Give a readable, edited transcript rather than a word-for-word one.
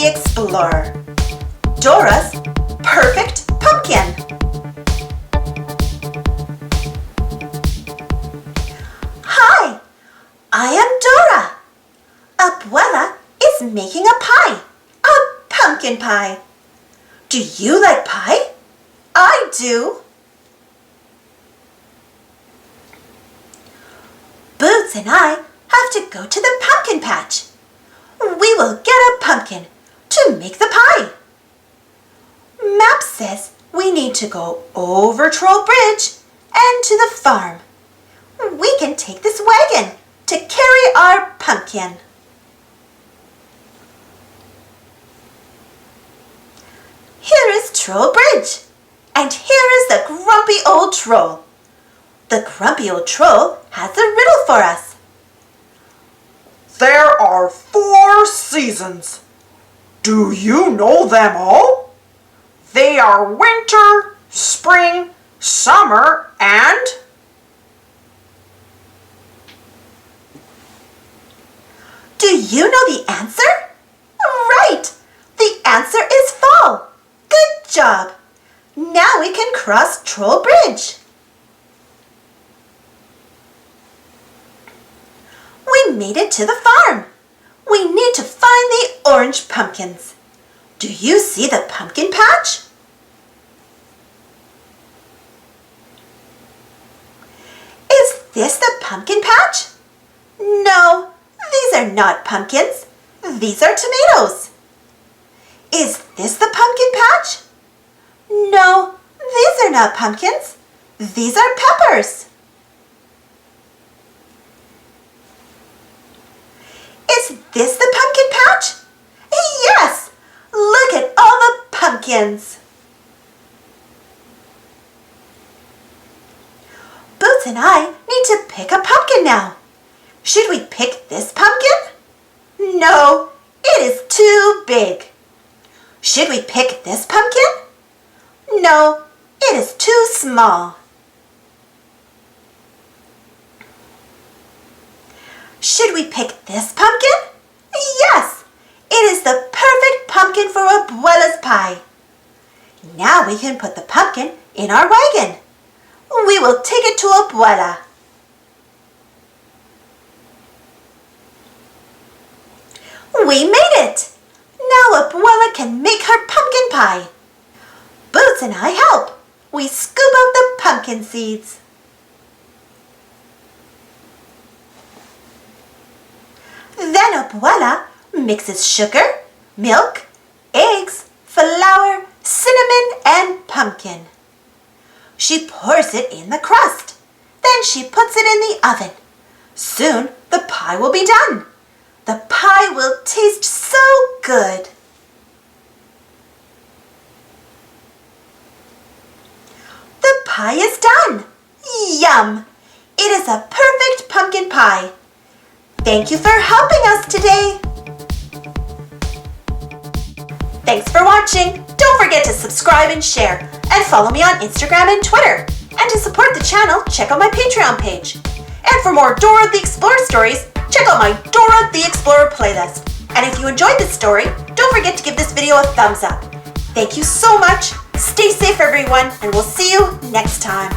the Explorer. Dora's Perfect Pumpkin. Hi, I am Dora. Abuela is making a pie, a pumpkin pie. Do you like pie? I do. Boots and I have to go to the pumpkin patch. We will get a pumpkin to make the pie. Map says we need to go over Troll Bridge and to the farm. We can take this wagon to carry our pumpkin. Here is Troll Bridge, and here is the grumpy old troll. The grumpy old troll has a riddle for us. There are 4 seasons. Do you know them all? They are winter, spring, summer, and... Do you know the answer? Right! The answer is fall. Good job. Now we can cross Troll Bridge. We made it to the farm. We need to find the orange pumpkins. Do you see the pumpkin patch? Is this the pumpkin patch? No, these are not pumpkins. These are tomatoes. Is this the pumpkin patch? No, these are not pumpkins. These are peppers. Is this the pumpkin patch? Yes! Look at all the pumpkins. Boots and I need to pick a pumpkin now. Should we pick this pumpkin? No, it is too big. Should we pick this pumpkin? No, it is too small. Should we pick this pumpkin? Yes, it is the perfect pumpkin for Abuela's pie. Now we can put the pumpkin in our wagon. We will take it to Abuela. We made it! Now Abuela can make her pumpkin pie. Boots and I help. We scoop out the pumpkin seeds. Then Abuela mixes sugar, milk, eggs, flour, cinnamon, and pumpkin. She pours it in the crust. Then she puts it in the oven. Soon the pie will be done. The pie will taste so good. The pie is done. Yum! It is a perfect pumpkin pie. Thank you for helping us today. Thanks for watching. Don't forget to subscribe and share, and follow me on Instagram and Twitter. And to support the channel, check out my Patreon page. And for more Dora the Explorer stories, check out my Dora the Explorer playlist. And if you enjoyed this story, don't forget to give this video a thumbs up. Thank you so much. Stay safe, everyone, and we'll see you next time.